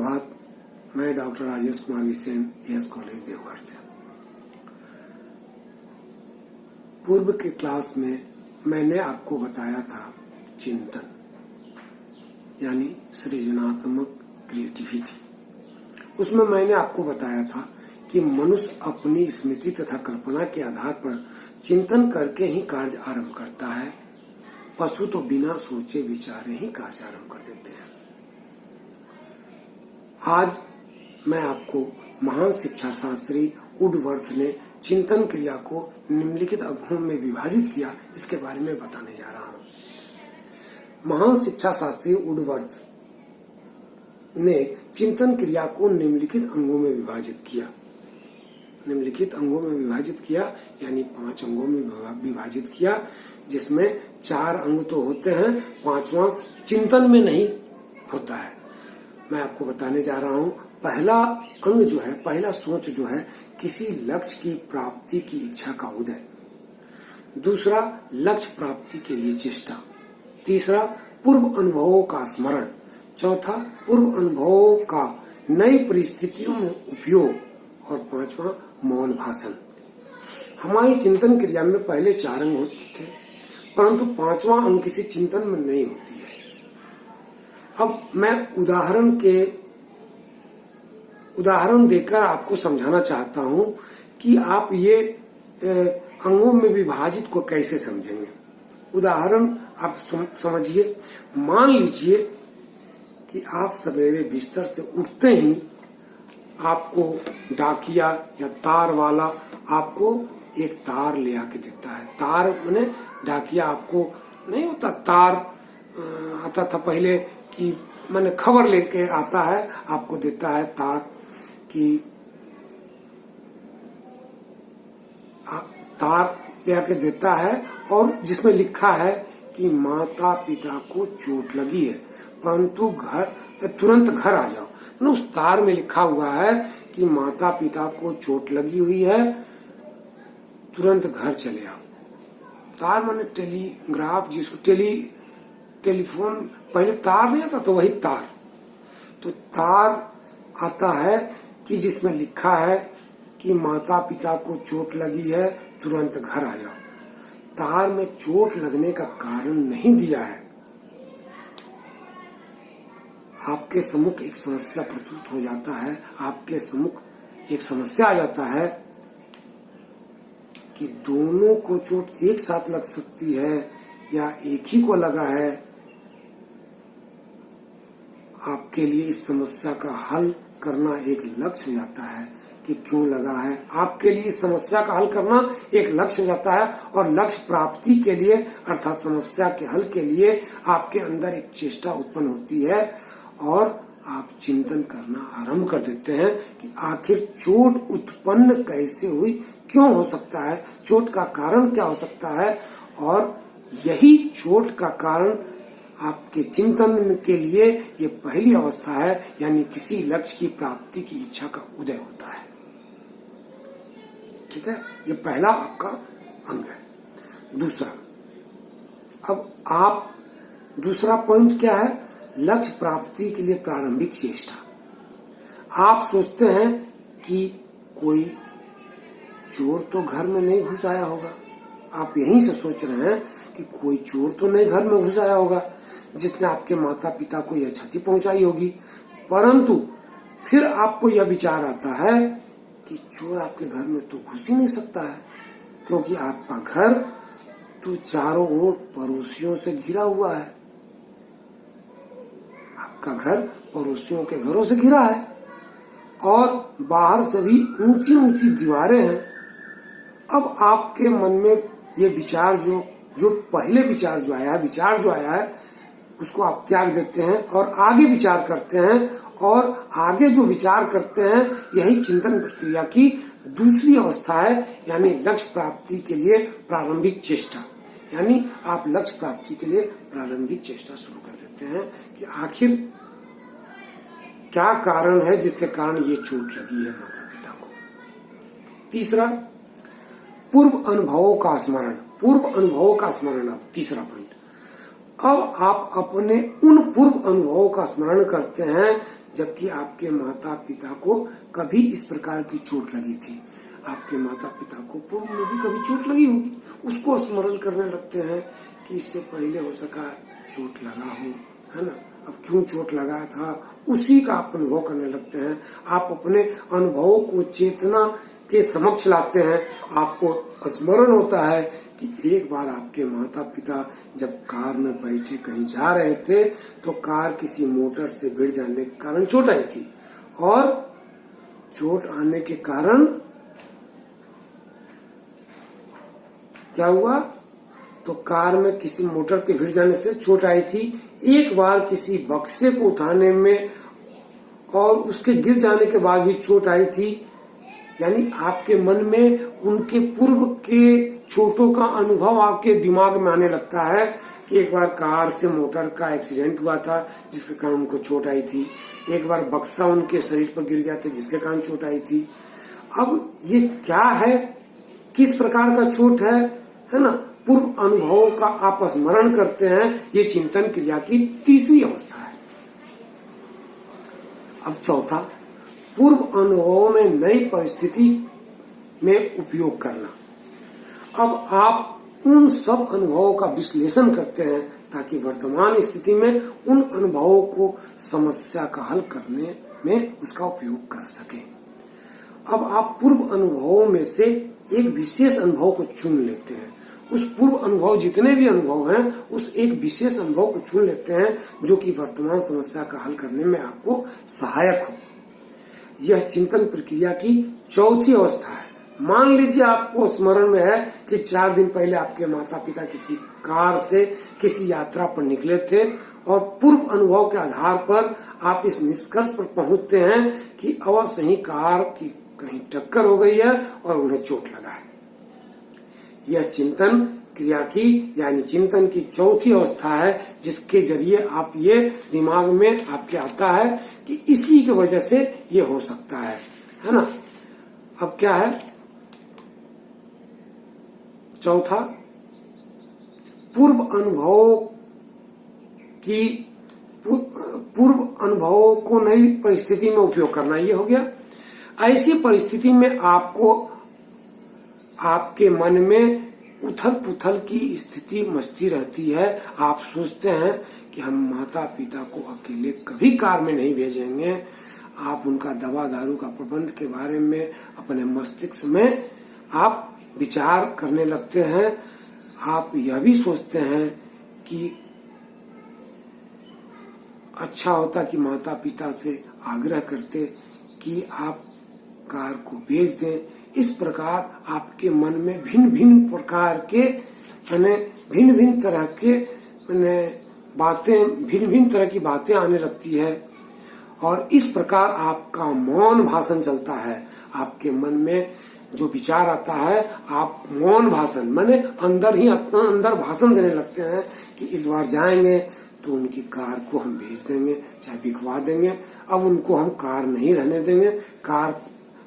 सुप्रभात। मैं doctor Rajesh Kumar Visen, S college Deoghar से। पूर्व के क्लास में मैंने आपको बताया था चिंतन यानी सृजनात्मक क्रिएटिविटी। उसमें मैंने आपको बताया था कि मनुष्य अपनी स्मृति तथा कल्पना के आधार पर चिंतन करके ही कार्य आरंभ करता है। पशु तो बिना सोचे विचारे ही कार्य आरंभ कर देते हैं। आज मैं आपको महान शिक्षा शास्त्री वुडवर्थ ने चिंतन क्रिया को निम्नलिखित अवगुणों में विभाजित किया, इसके बारे में बताने जा रहा हूं। महान शिक्षा शास्त्री वुडवर्थ ने चिंतन क्रिया को निम्नलिखित अंगों में विभाजित किया। निम्नलिखित अंगों में विभाजित किया यानी 5 अंगों में विभाजित किया, जिसमें 4 अंग तो होते हैं, 5वां चिंतन में नहीं होता है। मैं आपको बताने जा रहा हूं। पहला अंग जो है, पहला सोच जो है, किसी लक्ष्य की प्राप्ति की इच्छा का उदय। दूसरा, लक्ष्य प्राप्ति के लिए चेष्टा। तीसरा, पूर्व अनुभवों का स्मरण। चौथा, पूर्व अनुभवों का नई परिस्थितियों में उपयोग। और 5वां, मौन भाषण। हमारी चिंतन क्रिया में पहले 4 अंग होते थे, परंतु 5वां अंग किसी चिंतन में नहीं होती है। अब मैं उदाहरण देकर आपको समझाना चाहता हूं कि आप ये अंगों में विभाजित को कैसे समझेंगे। उदाहरण आप समझिए। मान लीजिए कि आप सवेरे बिस्तर से उठते ही आपको डाकिया या तार वाला आपको एक तार ले आके देता है। तार माने डाकिया आपको नहीं होता, तार आता था पहले कि मैंने खबर लेके आता है, आपको देता है तार कि तार ले आके देता है और जिसमें लिखा है कि माता पिता को चोट लगी है, परंतु तुरंत घर आ जाओ। उस तार में लिखा हुआ है कि माता पिता को चोट लगी हुई है, तुरंत घर चले आओ। तार माने टेलीग्राफ, जिसको टेलीफोन पहले तार नहीं आता तो वही तार। तो तार आता है कि जिसमें लिखा है कि माता पिता को चोट लगी है, तुरंत घर आ जाओ। तार में चोट लगने का कारण नहीं दिया है। आपके सम्मुख एक समस्या प्रस्तुत हो जाता है, आपके सम्मुख एक समस्या आ जाता है कि दोनों को चोट एक साथ लग सकती है या एक ही को लगा है। आपके लिए इस समस्या का हल करना एक लक्ष्य हो जाता है कि क्यों लगा है। आपके लिए इस समस्या का हल करना एक लक्ष्य हो जाता है और लक्ष्य प्राप्ति के लिए अर्थात समस्या के हल के लिए आपके अंदर एक चेष्टा उत्पन्न होती है और आप चिंतन करना आरंभ कर देते हैं कि आखिर चोट उत्पन्न कैसे हुई, क्यों हो सकता है, चोट का कारण क्या हो सकता है। और यही चोट का कारण आपके चिंतन के लिए ये पहली अवस्था है, यानी किसी लक्ष्य की प्राप्ति की इच्छा का उदय होता है। ठीक है, ये पहला आपका अंग है। दूसरा, अब आप दूसरा पॉइंट क्या है, लक्ष्य प्राप्ति के लिए प्रारंभिक चेष्टा। आप सोचते हैं कि कोई चोर तो घर में नहीं घुस आया होगा। आप यहीं से सोच रहे हैं कि कोई चोर तो नहीं घर में घुस आया होगा जिसने आपके माता पिता को यह क्षति पहुंचाई होगी। परंतु फिर आपको यह विचार आता है कि चोर आपके घर में तो घुस ही नहीं सकता है, क्योंकि आपका घर तो चारों ओर पड़ोसियों से घिरा हुआ है। आपका घर पड़ोसियों के घरों से घिरा है और बाहर से भी ऊंची ऊंची दीवारें हैं। अब आपके मन में ये विचार जो पहले विचार जो आया है उसको आप त्याग देते हैं और आगे विचार करते हैं, और आगे जो विचार करते हैं यही चिंतन प्रक्रिया की दूसरी अवस्था है, यानी लक्ष्य प्राप्ति के लिए प्रारंभिक चेष्टा। यानी आप लक्ष्य प्राप्ति के लिए प्रारंभिक चेष्टा शुरू कर देते हैं कि आखिर क्या कारण है जिसके कारण ये चोट लगी है माता पिता को। तीसरा, पूर्व अनुभवों का स्मरण। अब तीसरा पॉइंट। अब आप अपने उन पूर्व अनुभवों का स्मरण करते हैं जबकि आपके माता पिता को कभी इस प्रकार की चोट लगी थी। आपके माता पिता को पूर्व में भी कभी चोट लगी होगी, उसको स्मरण करने लगते हैं कि इससे पहले हो सका चोट लगा हो, है ना, अब क्यों चोट लगा था, उसी का आप अनुभव करने लगते हैं। आप अपने अनुभवों को चेतना के समक्ष लाते हैं। आपको स्मरण होता है कि एक बार आपके माता पिता जब कार में बैठे कहीं जा रहे थे तो कार किसी मोटर से भिड़ जाने के कारण चोट आई थी, और चोट आने के कारण क्या हुआ, तो कार में किसी मोटर के भिड़ जाने से चोट आई थी। एक बार किसी बक्से को उठाने में और उसके गिर जाने के बाद भी चोट आई थी। यानी आपके मन में उनके पूर्व के चोटों का अनुभव आपके दिमाग में आने लगता है कि एक बार कार से मोटर का एक्सीडेंट हुआ था जिसके कारण उनको चोट आई थी, एक बार बक्सा उनके शरीर पर गिर गया था जिसके कारण चोट आई थी। अब ये क्या है, किस प्रकार का चोट है ना, पूर्व अनुभवों का आप स्मरण करते हैं। ये चिंतन क्रिया की तीसरी अवस्था है। अब चौथा, पूर्व अनुभवों में नई परिस्थिति में उपयोग करना। अब आप उन सब अनुभवों का विश्लेषण करते हैं ताकि वर्तमान स्थिति में उन अनुभवों को समस्या का हल करने में उसका उपयोग कर सकें। अब आप पूर्व अनुभवों में से एक विशेष अनुभव को चुन लेते हैं। उस पूर्व अनुभव, जितने भी अनुभव हैं, उस एक विशेष अनुभव को चुन लेते हैं जो कि वर्तमान समस्या का हल करने में आपको सहायक हो। यह चिंतन प्रक्रिया की चौथी अवस्था है। मान लीजिए आपको स्मरण में है कि 4 दिन पहले आपके माता पिता किसी कार से किसी यात्रा पर निकले थे और पूर्व अनुभव के आधार पर आप इस निष्कर्ष पर पहुंचते हैं कि अवश्य ही कार की कहीं टक्कर हो गई है और उन्हें चोट लगा है। यह चिंतन क्रिया की यानी चिंतन की चौथी अवस्था है, जिसके जरिए आप ये दिमाग में आपके आता है कि इसी की वजह से ये हो सकता है ना। अब क्या है चौथा, पूर्व अनुभवों को नई परिस्थिति में उपयोग करना, ये हो गया। ऐसी परिस्थिति में आपको आपके मन में उथल पुथल की स्थिति मचती रहती है। आप सोचते हैं कि हम माता पिता को अकेले कभी कार में नहीं भेजेंगे। आप उनका दवा दारू का प्रबंध के बारे में अपने मस्तिष्क में आप विचार करने लगते हैं। आप यह भी सोचते हैं कि अच्छा होता कि माता पिता से आग्रह करते कि आप कार को भेज दें। इस प्रकार आपके मन में भिन्न भिन्न प्रकार के भिन्न भिन्न तरह के बातें, भिन्न भिन्न तरह की बातें आने लगती है और इस प्रकार आपका मौन भाषण चलता है। आपके मन में जो विचार आता है, आप मौन भाषण माने अंदर ही अंदर भाषण देने लगते हैं कि इस बार जाएंगे तो उनकी कार को हम भेज देंगे, चाहे बिकवा देंगे। अब उनको हम कार नहीं रहने देंगे,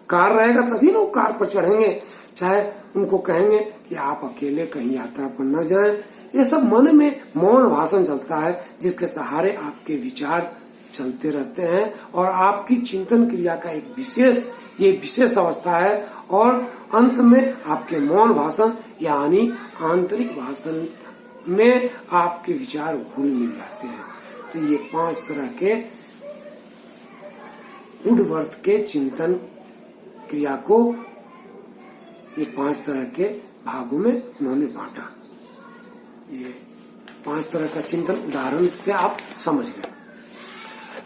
कार रहेगा तभी ना वो कार पर चढ़ेंगे। चाहे उनको कहेंगे कि आप अकेले कहीं यात्रा पर न जाएं। ये सब मन में मौन भाषण चलता है जिसके सहारे आपके विचार चलते रहते हैं और आपकी चिंतन क्रिया का एक विशेष अवस्था है। और अंत में आपके मौन भाषण यानी आंतरिक भाषण में आपके विचार घुल मिल जाते हैं। तो ये 5 तरह के वुडवर्थ के चिंतन क्रिया को ये 5 तरह के भागों में उन्होंने बांटा। ये 5 तरह का चिंतन उदाहरण से आप समझ गए।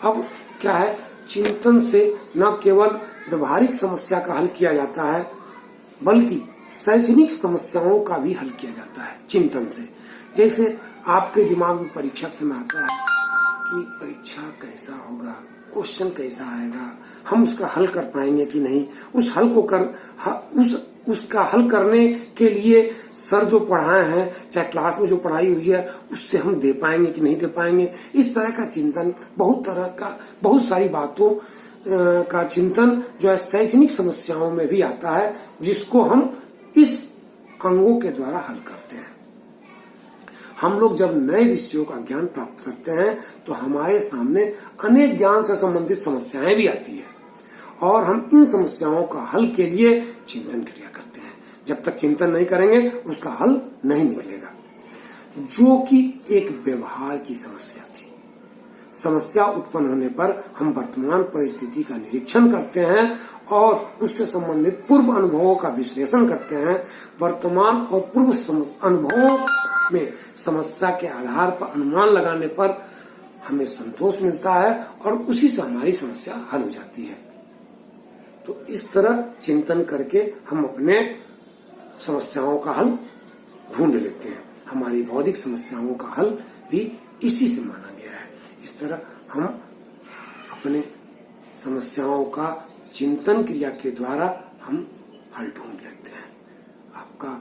अब क्या है, चिंतन से न केवल व्यवहारिक समस्या का हल किया जाता है बल्कि शैक्षणिक समस्याओं का भी हल किया जाता है चिंतन से। जैसे आपके दिमाग में परीक्षा के समय आता है कि परीक्षा कैसा होगा, क्वेश्चन कैसा आएगा, हम उसका हल कर पाएंगे कि नहीं, उसका हल करने के लिए सर जो पढ़ाए हैं, चाहे क्लास में जो पढ़ाई हुई है, उससे हम दे पाएंगे कि नहीं दे पाएंगे। इस तरह का चिंतन, बहुत सारी बातों का चिंतन जो है शैक्षणिक समस्याओं में भी आता है, जिसको हम इस अंगों के द्वारा हल करते हैं। हम लोग जब नए विषयों का ज्ञान प्राप्त करते हैं तो हमारे सामने अनेक ज्ञान से संबंधित समस्याएं भी आती है और हम इन समस्याओं का हल के लिए चिंतन क्रिया करते हैं। जब तक चिंतन नहीं करेंगे उसका हल नहीं निकलेगा, जो कि एक व्यवहार की समस्या थी। समस्या उत्पन्न होने पर हम वर्तमान परिस्थिति का निरीक्षण करते हैं और उससे संबंधित पूर्व अनुभवों का विश्लेषण करते हैं। वर्तमान और पूर्व अनुभवों में समस्या के आधार पर अनुमान लगाने पर हमें संतोष मिलता है और उसी से हमारी समस्या हल हो जाती है। तो इस तरह चिंतन करके हम अपने समस्याओं का हल ढूंढ लेते हैं। हमारी बौद्धिक समस्याओं का हल भी इसी से माना गया है। इस तरह हम अपने समस्याओं का चिंतन क्रिया के द्वारा हम हल ढूंढ लेते हैं। आपका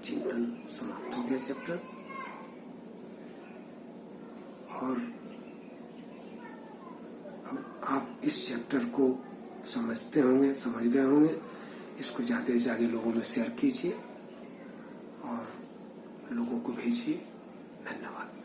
चिंतन समाप्त हो गया चैप्टर, और अब आप इस चैप्टर को समझते होंगे, समझ गए होंगे। इसको ज्यादा से ज्यादा लोगों में शेयर कीजिए और लोगों को भेजिए। धन्यवाद।